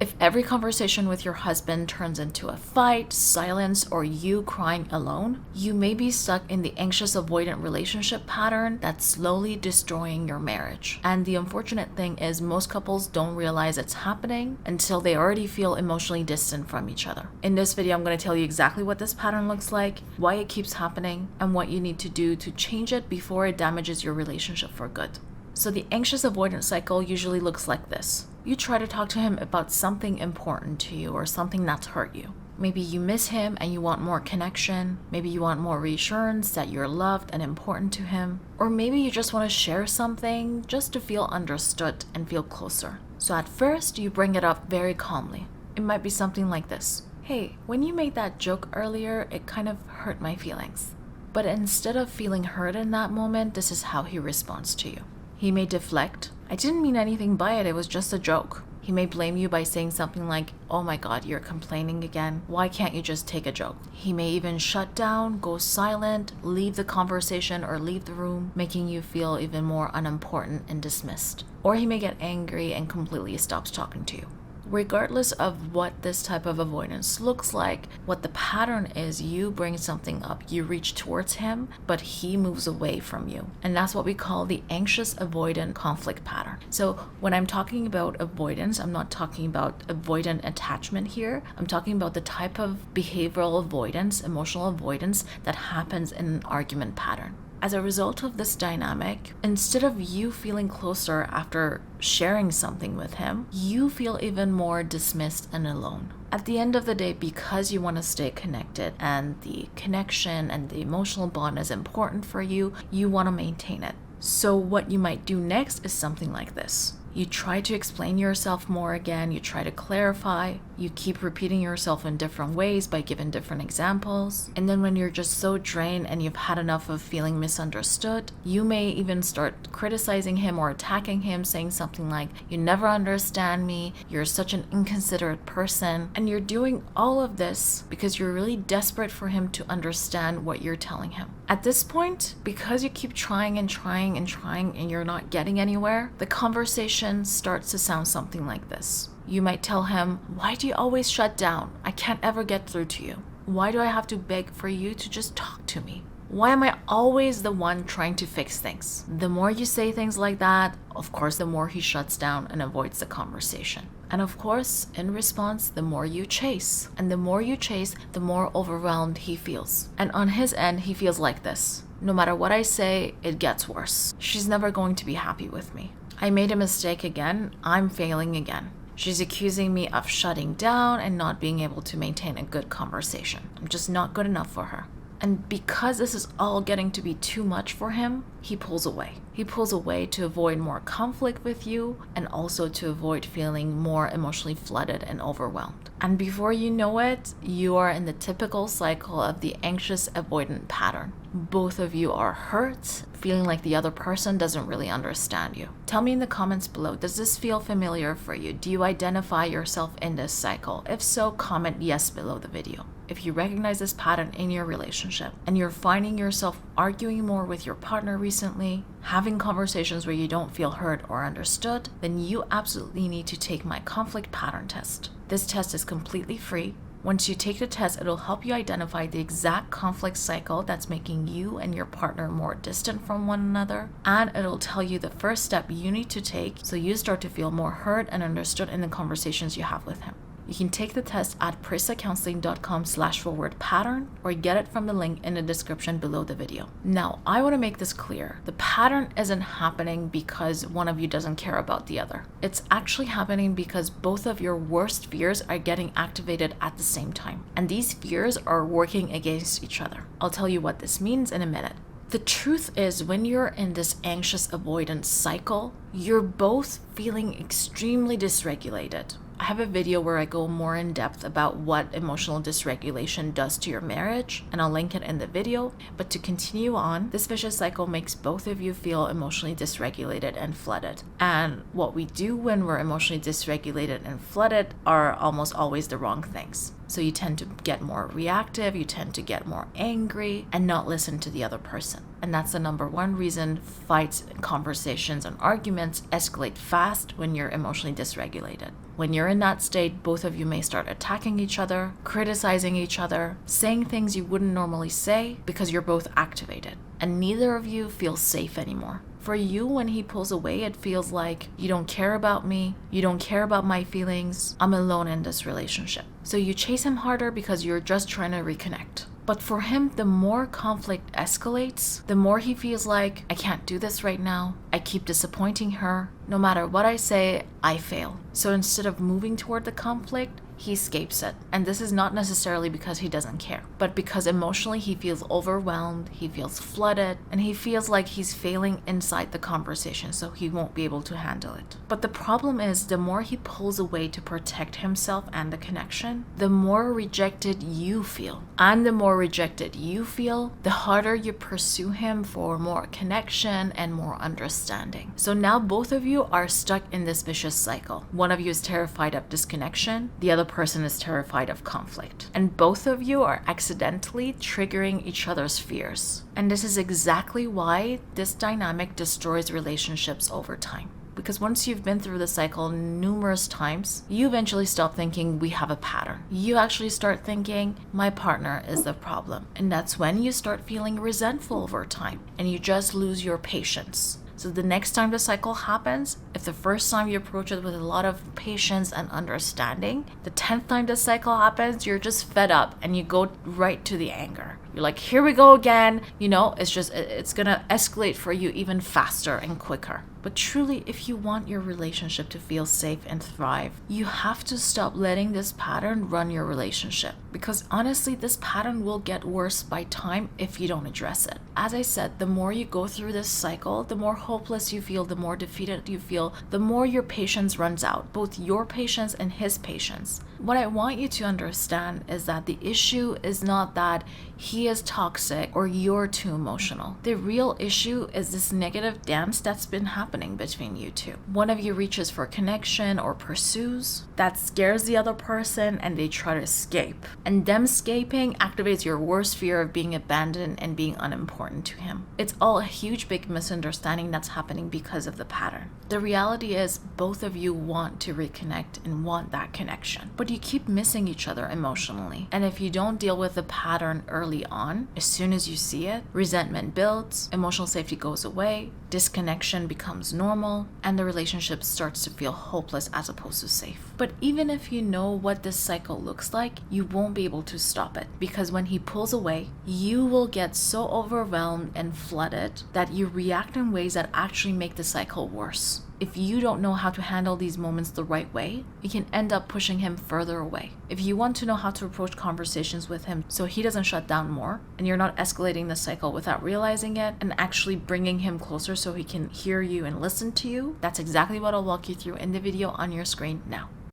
If every conversation with your husband turns into a fight, silence, or you crying alone, you may be stuck in the anxious-avoidant relationship pattern that's slowly destroying your marriage. And the unfortunate thing is most couples don't realize it's happening until they already feel emotionally distant from each other. In this video, I'm going to tell you exactly what this pattern looks like, why it keeps happening, and what you need to do to change it before it damages your relationship for good. So the anxious-avoidant cycle usually looks like this. You try to talk to him about something important to you or something that's hurt you. Maybe you miss him and you want more connection. Maybe you want more reassurance that you're loved and important to him. Or maybe you just want to share something just to feel understood and feel closer. So at first, you bring it up very calmly. It might be something like this. Hey, when you made that joke earlier, it kind of hurt my feelings. But instead of feeling hurt in that moment, this is how he responds to you. He may deflect. I didn't mean anything by it, it was just a joke. He may blame you by saying something like, oh my god, you're complaining again. Why can't you just take a joke? He may even shut down, go silent, leave the conversation or leave the room, making you feel even more unimportant and dismissed. Or he may get angry and completely stops talking to you. Regardless of what this type of avoidance looks like, what the pattern is, you bring something up, you reach towards him, but he moves away from you. And that's what we call the anxious-avoidant conflict pattern. So when I'm talking about avoidance, I'm not talking about avoidant attachment here. I'm talking about the type of behavioral avoidance, emotional avoidance that happens in an argument pattern. As a result of this dynamic, instead of you feeling closer after sharing something with him, you feel even more dismissed and alone. At the end of the day, because you want to stay connected and the connection and the emotional bond is important for you, you want to maintain it. So what you might do next is something like this. You try to explain yourself more again, you try to clarify, you keep repeating yourself in different ways by giving different examples. And then when you're just so drained and you've had enough of feeling misunderstood, you may even start criticizing him or attacking him, saying something like, you never understand me, you're such an inconsiderate person. And you're doing all of this because you're really desperate for him to understand what you're telling him. At this point, because you keep trying and trying and trying and you're not getting anywhere, the conversation starts to sound something like this. You might tell him, why do you always shut down? I can't ever get through to you. Why do I have to beg for you to just talk to me? Why am I always the one trying to fix things? The more you say things like that, of course, the more he shuts down and avoids the conversation. And of course, in response, the more you chase. And the more you chase, the more overwhelmed he feels. And on his end, he feels like this. No matter what I say, it gets worse. She's never going to be happy with me. I made a mistake again. I'm failing again. She's accusing me of shutting down and not being able to maintain a good conversation. I'm just not good enough for her. And because this is all getting to be too much for him, he pulls away. He pulls away to avoid more conflict with you and also to avoid feeling more emotionally flooded and overwhelmed. And before you know it, you are in the typical cycle of the anxious-avoidant pattern. Both of you are hurt, feeling like the other person doesn't really understand you. Tell me in the comments below, does this feel familiar for you? Do you identify yourself in this cycle? If so, comment yes below the video. If you recognize this pattern in your relationship and you're finding yourself arguing more with your partner recently, having conversations where you don't feel heard or understood, then you absolutely need to take my conflict pattern test. This test is completely free. Once you take the test, it'll help you identify the exact conflict cycle that's making you and your partner more distant from one another, and it'll tell you the first step you need to take so you start to feel more heard and understood in the conversations you have with him. You can take the test at parisacounseling.com/pattern or get it from the link in the description below the video. Now, I want to make this clear. The pattern isn't happening because one of you doesn't care about the other. It's actually happening because both of your worst fears are getting activated at the same time. And these fears are working against each other. I'll tell you what this means in a minute. The truth is, when you're in this anxious avoidance cycle, you're both feeling extremely dysregulated. I have a video where I go more in depth about what emotional dysregulation does to your marriage, and I'll link it in the video. But to continue on, this vicious cycle makes both of you feel emotionally dysregulated and flooded. And what we do when we're emotionally dysregulated and flooded are almost always the wrong things. So you tend to get more reactive, you tend to get more angry and not listen to the other person. And that's the number one reason fights, conversations, and arguments escalate fast when you're emotionally dysregulated. When you're in that state, both of you may start attacking each other, criticizing each other, saying things you wouldn't normally say because you're both activated. And neither of you feels safe anymore. For you, when he pulls away, it feels like you don't care about me, you don't care about my feelings, I'm alone in this relationship. So you chase him harder because you're just trying to reconnect. But for him, the more conflict escalates, the more he feels like, I can't do this right now. I keep disappointing her. No matter what I say, I fail. So instead of moving toward the conflict, he escapes it. And this is not necessarily because he doesn't care, but because emotionally he feels overwhelmed, he feels flooded, and he feels like he's failing inside the conversation, so he won't be able to handle it. But the problem is, the more he pulls away to protect himself and the connection, the more rejected you feel. And the more rejected you feel, the harder you pursue him for more connection and more understanding. So now both of you are stuck in this vicious cycle. One of you is terrified of disconnection, the other person is terrified of conflict. And both of you are accidentally triggering each other's fears. And this is exactly why this dynamic destroys relationships over time. Because once you've been through the cycle numerous times, you eventually stop thinking we have a pattern. You actually start thinking my partner is the problem. And that's when you start feeling resentful over time and you just lose your patience. So the next time the cycle happens, if the first time you approach it with a lot of patience and understanding, the 10th time the cycle happens, you're just fed up and you go right to the anger. You're like, here we go again. It's gonna escalate for you even faster and quicker. But truly, if you want your relationship to feel safe and thrive, you have to stop letting this pattern run your relationship. Because honestly, this pattern will get worse by time if you don't address it. As I said, the more you go through this cycle, the more hopeless you feel, the more defeated you feel, the more your patience runs out, both your patience and his patience. What I want you to understand is that the issue is not that he is toxic or you're too emotional. The real issue is this negative dance that's been happening between you two. One of you reaches for connection or pursues. That scares the other person and they try to escape. And them escaping activates your worst fear of being abandoned and being unimportant to him. It's all a huge big misunderstanding that's happening because of the pattern. The reality is both of you want to reconnect and want that connection, but you keep missing each other emotionally. And if you don't deal with the pattern early on, as soon as you see it, resentment builds, emotional safety goes away, disconnection becomes normal, and the relationship starts to feel hopeless as opposed to safe. But even if you know what this cycle looks like, you won't be able to stop it, because when he pulls away, you will get so overwhelmed and flooded that you react in ways that actually make the cycle worse. If you don't know how to handle these moments the right way, you can end up pushing him further away. If you want to know how to approach conversations with him so he doesn't shut down more, and you're not escalating the cycle without realizing it, and actually bringing him closer so he can hear you and listen to you, that's exactly what I'll walk you through in the video on your screen now.